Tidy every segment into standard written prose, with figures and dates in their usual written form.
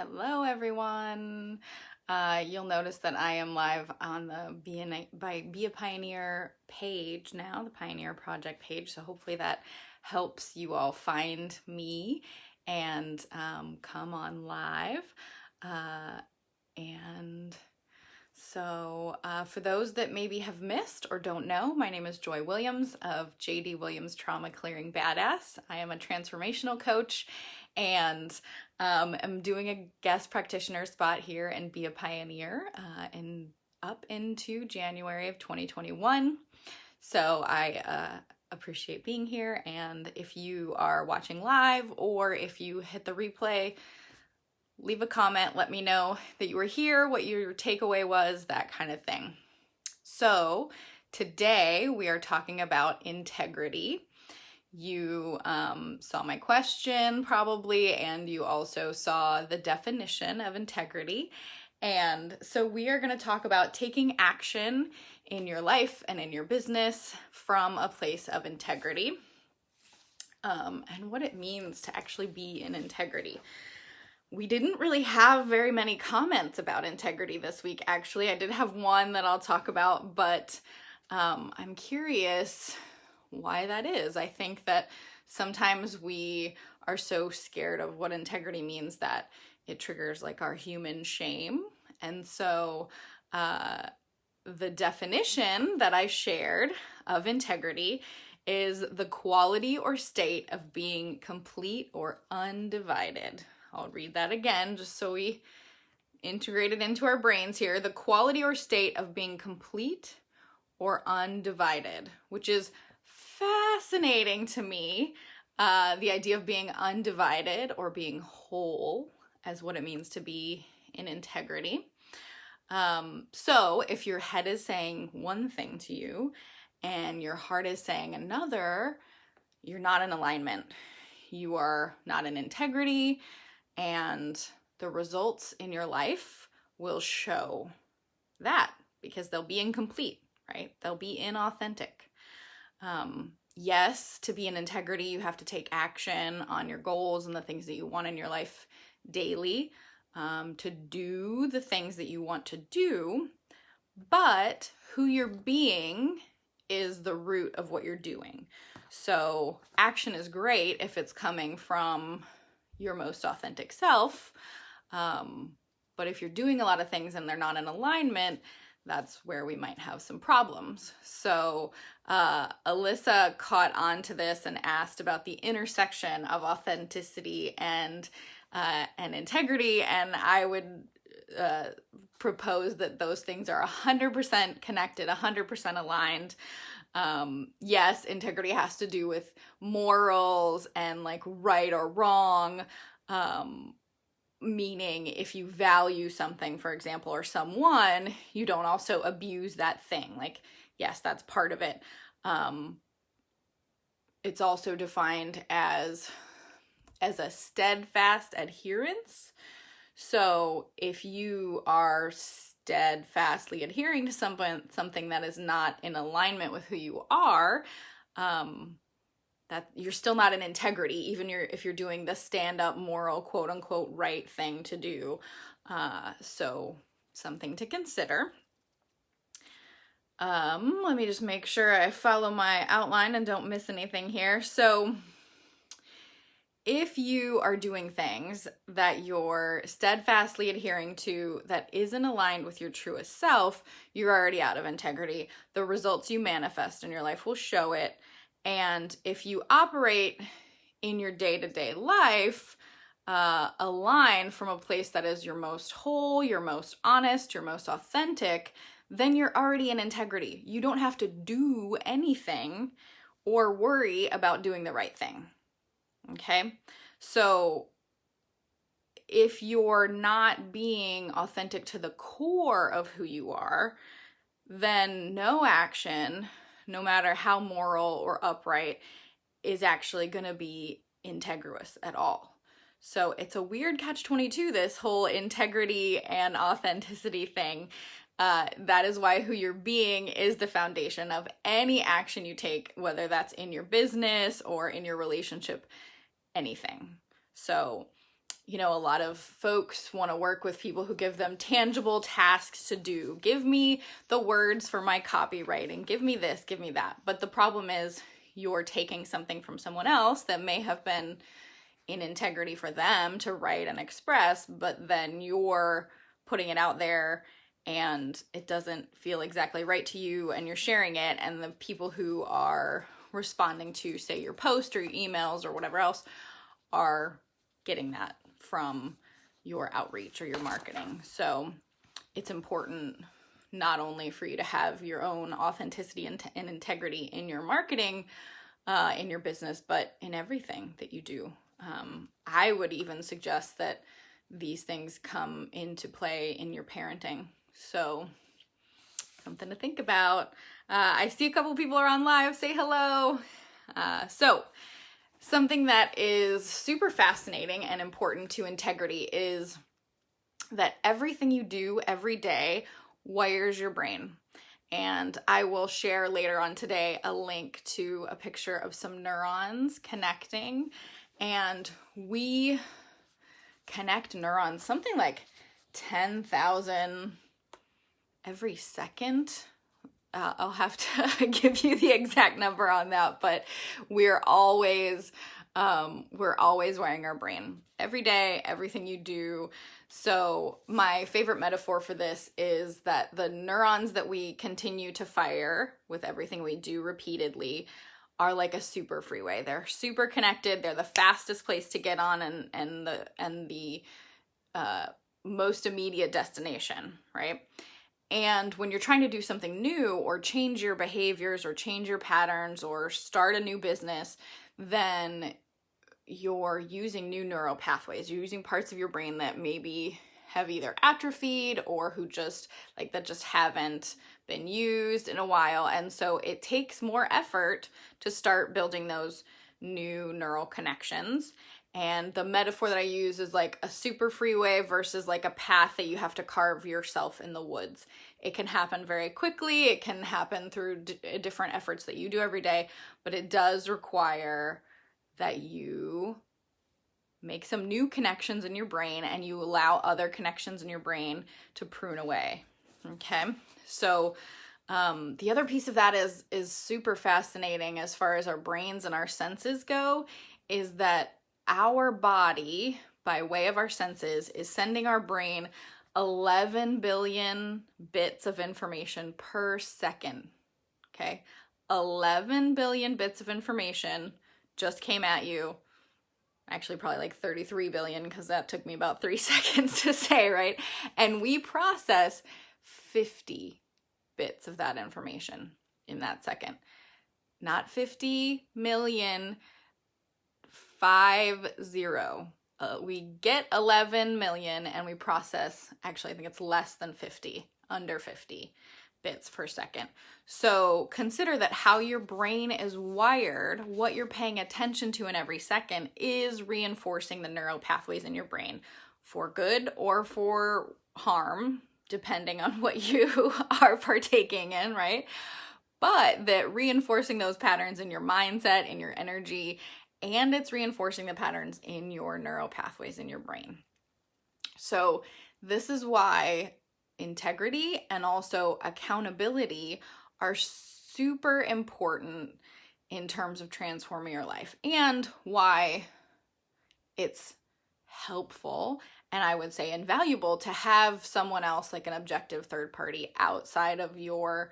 Hello, everyone. You'll notice that I am live on the Be a Pioneer page now, the Pioneer Project page. So hopefully that helps you all find me and come on live. For those that maybe have missed or don't know, my name is Joy Williams of J.D. Williams Trauma Clearing Badass. I am a transformational coach and I'm doing a guest practitioner spot here and Be a Pioneer and up into January of 2021. So I appreciate being here, and if you are watching live or if you hit the replay, leave a comment, let me know that you were here, what your takeaway was, that kind of thing. So today we are talking about integrity. You saw my question probably, and you also saw the definition of integrity. And so we are going to talk about taking action in your life and in your business from a place of integrity, and what it means to actually be in integrity. We didn't really have very many comments about integrity this week, actually. I did have one that I'll talk about, but I'm curious why that is. I think that sometimes we are so scared of what integrity means that it triggers like our human shame. And so the definition that I shared of integrity is the quality or state of being complete or undivided. I'll read that again just so we integrate it into our brains here. The quality or state of being complete or undivided, which is fascinating to me. The idea of being undivided or being whole as what it means to be in integrity. So if your head is saying one thing to you and your heart is saying another, you're not in alignment. You are not in integrity, and the results in your life will show that because they'll be incomplete, right? They'll be inauthentic. Yes, to be in integrity, you have to take action on your goals and the things that you want in your life daily, to do the things that you want to do, but who you're being is the root of what you're doing. So action is great if it's coming from your most authentic self, but if you're doing a lot of things and they're not in alignment, that's where we might have some problems. So Alyssa caught on to this and asked about the intersection of authenticity and integrity, and I would propose that those things are 100% connected, 100% aligned. Yes, integrity has to do with morals and like right or wrong, meaning if you value something, for example, or someone, you don't also abuse that thing. Like, yes, that's part of it. It's also defined as a steadfast adherence. So if you are steadfastly adhering to something that is not in alignment with who you are, that you're still not in integrity, even if you're doing the stand-up moral, quote unquote, right thing to do. So something to consider. Let me just make sure I follow my outline and don't miss anything here. So if you are doing things that you're steadfastly adhering to that isn't aligned with your truest self, you're already out of integrity. The results you manifest in your life will show it. And if you operate in your day-to-day life, aligned from a place that is your most whole, your most honest, your most authentic, then you're already in integrity. You don't have to do anything or worry about doing the right thing. Okay? So if you're not being authentic to the core of who you are, then no action, no matter how moral or upright, is actually going to be integrous at all. So it's a weird catch-22, this whole integrity and authenticity thing. That is why who you're being is the foundation of any action you take, whether that's in your business or in your relationship, anything. So a lot of folks want to work with people who give them tangible tasks to do. Give me the words for my copywriting. Give me this, give me that. But the problem is you're taking something from someone else that may have been in integrity for them to write and express, but then you're putting it out there and it doesn't feel exactly right to you, and you're sharing it, and the people who are responding to, say, your post or your emails or whatever else are getting that from your outreach or your marketing. So it's important not only for you to have your own authenticity and integrity in your marketing, in your business, but in everything that you do. I would even suggest that these things come into play in your parenting. So something to think about. I see a couple people are on live. Say hello. So something that is super fascinating and important to integrity is that everything you do every day wires your brain. And I will share later on today a link to a picture of some neurons connecting. And we connect neurons something like 10,000 every second. I'll have to give you the exact number on that, but we're always wiring our brain every day, everything you do. So my favorite metaphor for this is that the neurons that we continue to fire with everything we do repeatedly are like a super freeway. They're super connected. They're the fastest place to get on and the most immediate destination, right? And when you're trying to do something new or change your behaviors or change your patterns or start a new business, then you're using new neural pathways. You're using parts of your brain that maybe have either atrophied or that just haven't been used in a while. And so it takes more effort to start building those new neural connections. And the metaphor that I use is like a super freeway versus like a path that you have to carve yourself in the woods. It can happen very quickly. It can happen through different efforts that you do every day, but it does require that you make some new connections in your brain and you allow other connections in your brain to prune away. Okay. So the other piece of that is super fascinating as far as our brains and our senses go, is that our body, by way of our senses, is sending our brain 11 billion bits of information per second. Okay. 11 billion bits of information just came at you. Actually, probably like 33 billion, because that took me about 3 seconds to say, right? And we process 50 bits of that information in that second. Not 50 million, 50. We get 11 million and we process, actually, I think it's less than 50, under 50 bits per second. So consider that how your brain is wired, what you're paying attention to in every second, is reinforcing the neural pathways in your brain for good or for harm, depending on what you are partaking in, right? But that reinforcing those patterns in your mindset, in your energy, and it's reinforcing the patterns in your neural pathways in your brain. So this is why integrity and also accountability are super important in terms of transforming your life, and why it's helpful and I would say invaluable to have someone else, like an objective third party outside of your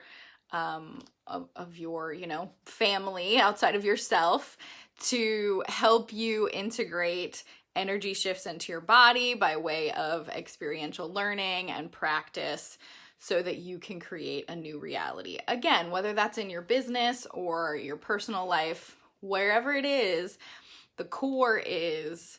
family, outside of yourself, to help you integrate energy shifts into your body by way of experiential learning and practice, so that you can create a new reality. Again, whether that's in your business or your personal life, wherever it is, the core is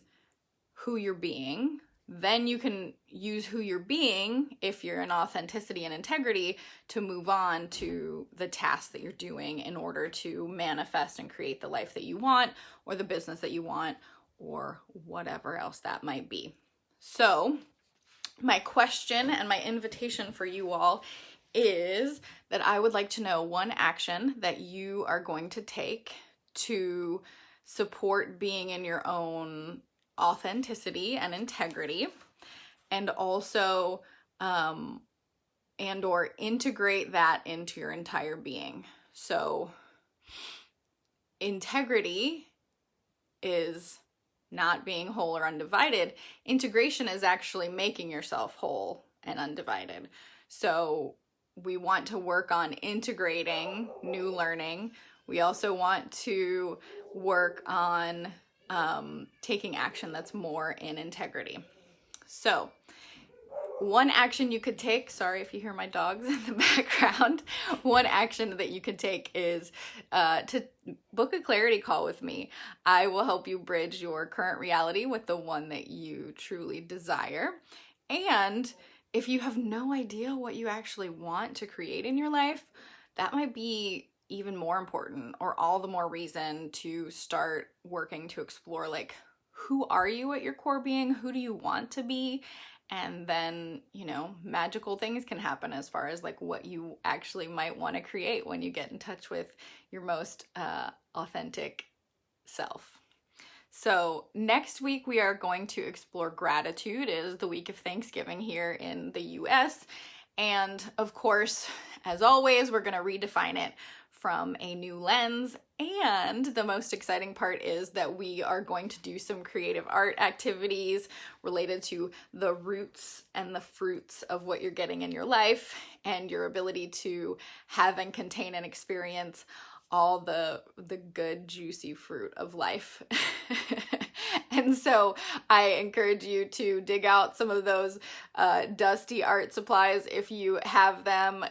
who you're being. Then you can use who you're being, if you're in authenticity and integrity, to move on to the tasks that you're doing in order to manifest and create the life that you want, or the business that you want, or whatever else that might be. So my question and my invitation for you all is that I would like to know one action that you are going to take to support being in your own authenticity and integrity, and also and or integrate that into your entire being. So integrity is not being whole or undivided. Integration is actually making yourself whole and undivided. So we want to work on integrating new learning. We also want to work on taking action that's more in integrity. So one action you could take, sorry if you hear my dogs in the background, one action that you could take is to book a clarity call with me. I will help you bridge your current reality with the one that you truly desire. And if you have no idea what you actually want to create in your life, that might be even more important, or all the more reason to start working to explore, like, who are you at your core being? Who do you want to be? And then, you know, magical things can happen as far as like what you actually might want to create when you get in touch with your most authentic self. So next week we are going to explore gratitude. It is the week of Thanksgiving here in the US. And of course, as always, we're going to redefine it from a new lens. And the most exciting part is that we are going to do some creative art activities related to the roots and the fruits of what you're getting in your life, and your ability to have and contain and experience all the good, juicy fruit of life. And so I encourage you to dig out some of those dusty art supplies if you have them.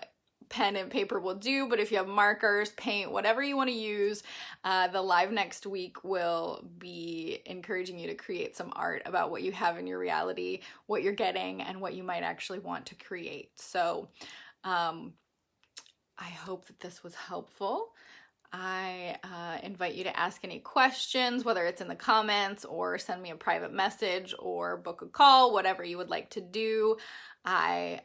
Pen and paper will do, but if you have markers, paint, whatever you want to use, the live next week will be encouraging you to create some art about what you have in your reality, what you're getting, and what you might actually want to create. So I hope that this was helpful. I invite you to ask any questions, whether it's in the comments or send me a private message or book a call, whatever you would like to do. I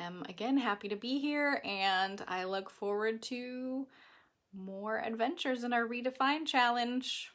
am again happy to be here, and I look forward to more adventures in our Redefine Challenge.